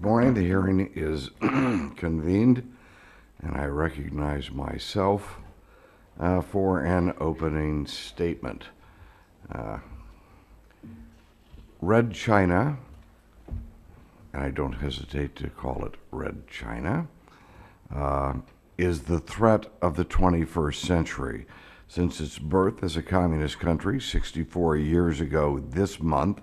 morning. The hearing is convened, and I recognize myself for an opening statement. Red China, and I don't hesitate to call it Red China, is the threat of the 21st century. Since its birth as a communist country 64 years ago this month,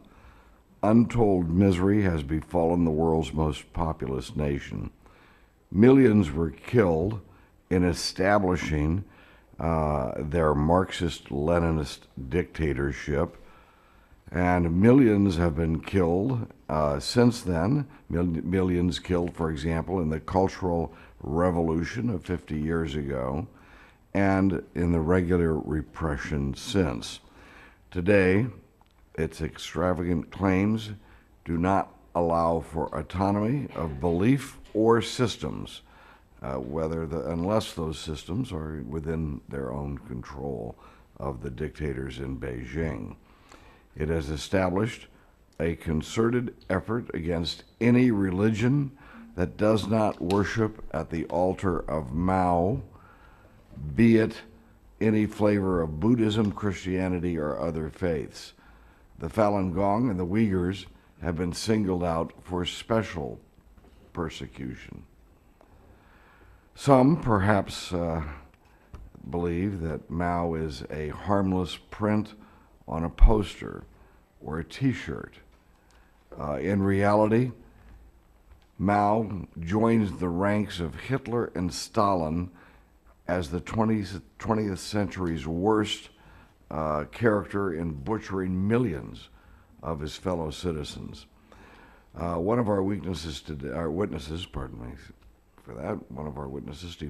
untold misery has befallen the world's most populous nation. Millions were killed in establishing their Marxist-Leninist dictatorship, and millions have been killed since then. Millions killed, for example, in the Cultural Revolution of 50 years ago, and in the regular repression since. Today, its extravagant claims do not allow for autonomy of belief or systems, unless those systems are within their own control of the dictators in Beijing. It has established a concerted effort against any religion that does not worship at the altar of Mao, be it any flavor of Buddhism, Christianity, or other faiths. The Falun Gong and the Uyghurs have been singled out for special persecution. Some perhaps believe that Mao is a harmless print on a poster or a t-shirt. In reality, Mao joins the ranks of Hitler and Stalin as the 20th century's worst character in butchering millions of his fellow citizens. One of our witnesses, Steve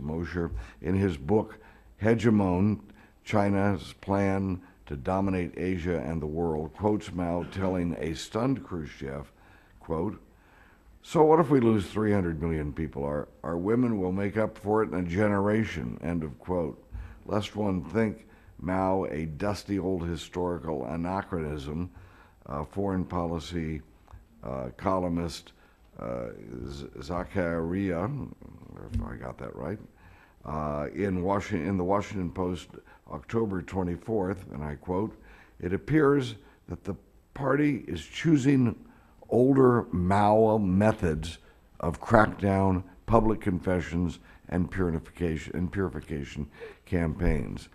Mosher, in his book, Hegemon, China's Plan to Dominate Asia and the World, quotes Mao telling a stunned Khrushchev, quote, "So what if we lose 300 million people? Our women will make up for it in a generation," end of quote. Lest one think Mao a dusty old historical anachronism, foreign policy columnist Zakaria, if I got that right, in the Washington Post, October 24th, and I quote, "It appears that the party is choosing older Mao methods of crackdown, public confessions, and purification campaigns."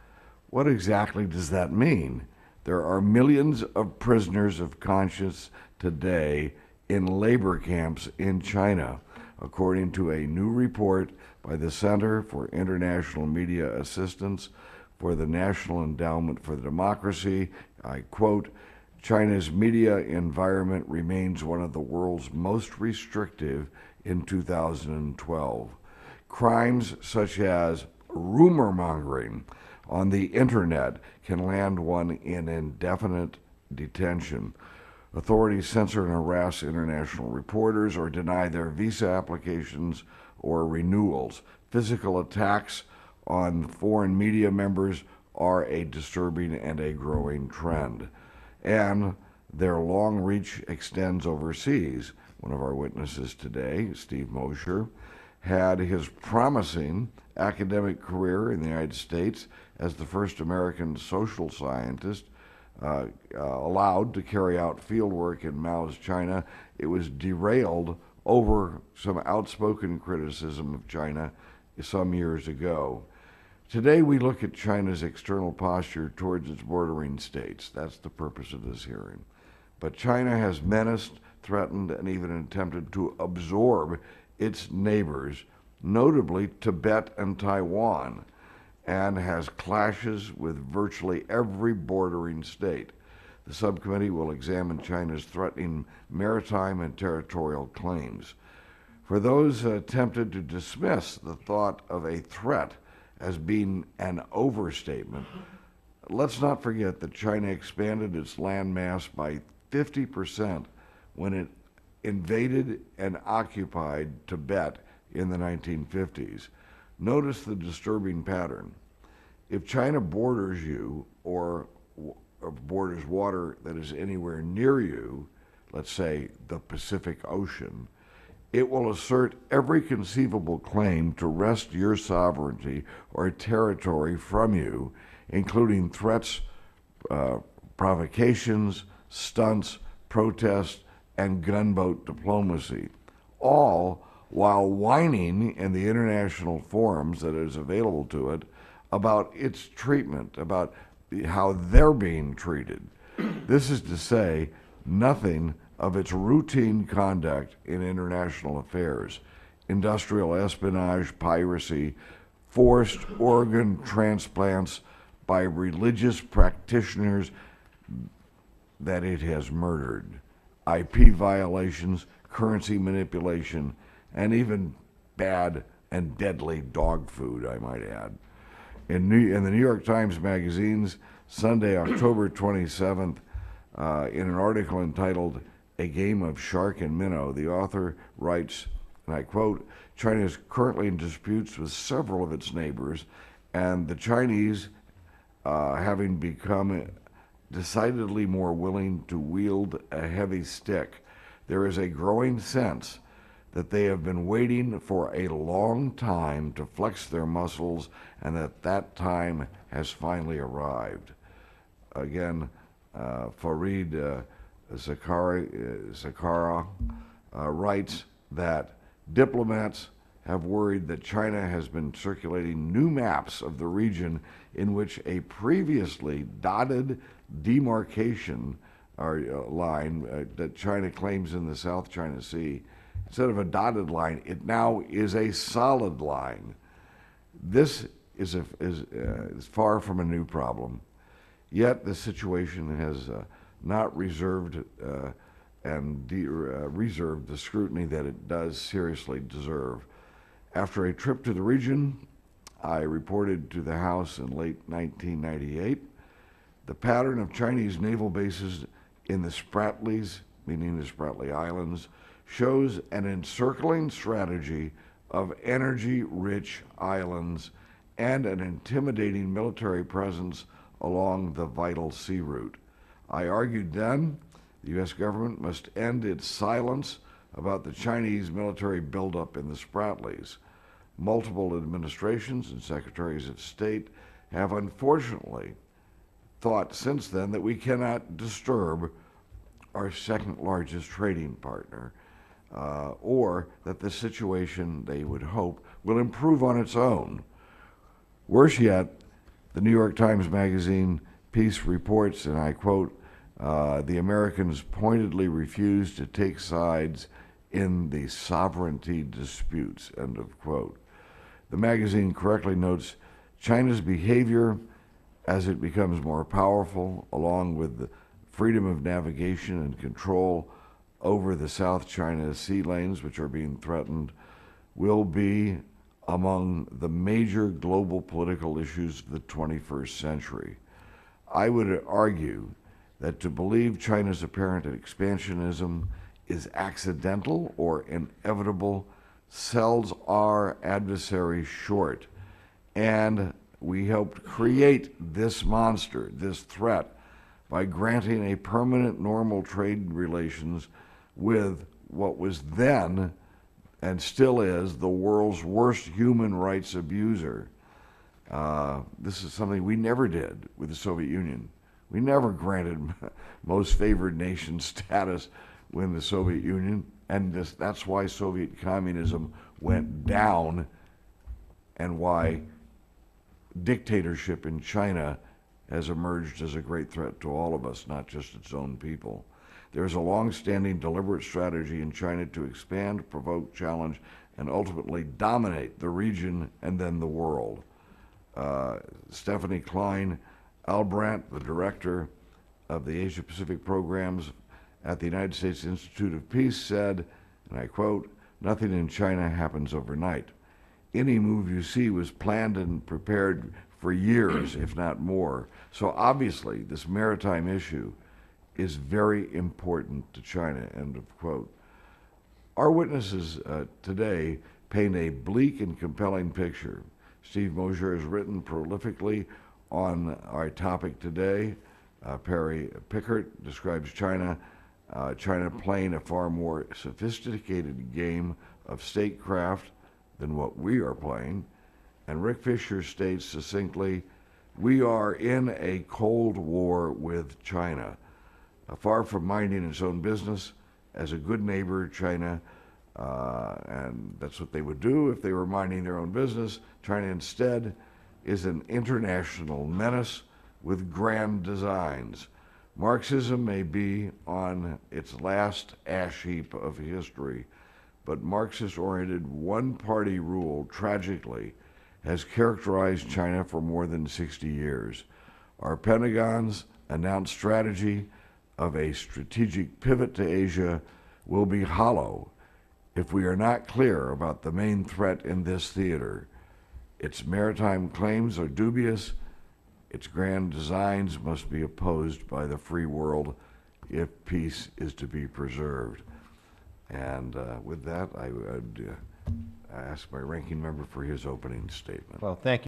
What exactly does that mean? There are millions of prisoners of conscience today in labor camps in China, according to a new report by the Center for International Media Assistance for the National Endowment for Democracy. I quote, "China's media environment remains one of the world's most restrictive in 2012. Crimes such as rumor mongering on the internet can land one in indefinite detention. Authorities censor and harass international reporters or deny their visa applications or renewals. Physical attacks on foreign media members are a disturbing and a growing trend. And their long reach extends overseas." One of our witnesses today, Steve Mosher, had his promising academic career in the United States as the first American social scientist allowed to carry out fieldwork in Mao's China. It was derailed over some outspoken criticism of China some years ago. Today we look at China's external posture towards its bordering states. That's the purpose of this hearing. But China has menaced, threatened, and even attempted to absorb its neighbors, notably Tibet and Taiwan, and has clashes with virtually every bordering state. The subcommittee will examine China's threatening maritime and territorial claims. For those tempted to dismiss the thought of a threat as being an overstatement, let's not forget that China expanded its landmass by 50% when it invaded and occupied Tibet in the 1950s. Notice the disturbing pattern. If China borders you or borders water that is anywhere near you, let's say the Pacific Ocean, It will assert every conceivable claim to wrest your sovereignty or territory from you, including threats, provocations, stunts, protests, and gunboat diplomacy, all while whining in the international forums that is available to it about its treatment, about how they're being treated. This is to say nothing of its routine conduct in international affairs, industrial espionage, piracy, forced organ transplants by religious practitioners that it has murdered, IP violations, currency manipulation, and even bad and deadly dog food, I might add. In the New York Times Magazine's Sunday, October 27th, in an article entitled A Game of Shark and Minnow, the author writes, and I quote, China is currently in disputes with several of its neighbors, and the Chinese, having become decidedly more willing to wield a heavy stick, there is a growing sense that they have been waiting for a long time to flex their muscles and that time has finally arrived. Again, Fareed Zakaria writes that diplomats have worried that China has been circulating new maps of the region in which a previously dotted demarcation line that China claims in the South China Sea, instead of a dotted line, it now is a solid line. This is far from a new problem. Yet the situation has not reserved reserved the scrutiny that it does seriously deserve. After a trip to the region, I reported to the House in late 1998 the pattern of Chinese naval bases in the Spratlys, meaning the Spratly Islands, shows an encircling strategy of energy-rich islands and an intimidating military presence along the vital sea route. I argued then the U.S. government must end its silence about the Chinese military buildup in the Spratlys. Multiple administrations and secretaries of state have unfortunately thought since then that we cannot disturb our second largest trading partner, or that the situation, they would hope, will improve on its own. Worse yet, the New York Times Magazine piece reports, and I quote, the Americans pointedly refuse to take sides in the sovereignty disputes, end of quote. The magazine correctly notes China's behavior as it becomes more powerful, along with the freedom of navigation and control over the South China Sea lanes, which are being threatened, will be among the major global political issues of the 21st century. I would argue that to believe China's apparent expansionism is accidental or inevitable sells our adversary short, and we helped create this monster, this threat, by granting a permanent normal trade relations with what was then and still is the world's worst human rights abuser. This is something we never did with the Soviet Union. We never granted most favored nation status with the Soviet Union, and that's why Soviet communism went down and why dictatorship in China has emerged as a great threat to all of us, not just its own people. There is a long-standing deliberate strategy in China to expand, provoke, challenge, and ultimately dominate the region and then the world. Stephanie Klein Albrandt, the director of the Asia-Pacific programs at the United States Institute of Peace, said, and I quote, "Nothing in China happens overnight. Any move you see was planned and prepared for years, if not more. So obviously, this maritime issue is very important to China," end of quote. Our witnesses today paint a bleak and compelling picture. Steve Mosier has written prolifically on our topic today. Perry Pickert describes China China playing a far more sophisticated game of statecraft than what we are playing. And Rick Fisher states succinctly, we are in a Cold War with China. Far from minding its own business, as a good neighbor, China, and that's what they would do if they were minding their own business, China instead is an international menace with grand designs. Marxism may be on its last ash heap of history, but Marxist-oriented one-party rule, tragically, has characterized China for more than 60 years. Our Pentagon's announced strategy of a strategic pivot to Asia will be hollow if we are not clear about the main threat in this theater. Its maritime claims are dubious. Its grand designs must be opposed by the free world if peace is to be preserved. And with that, I would ask my ranking member for his opening statement. Well, thank you.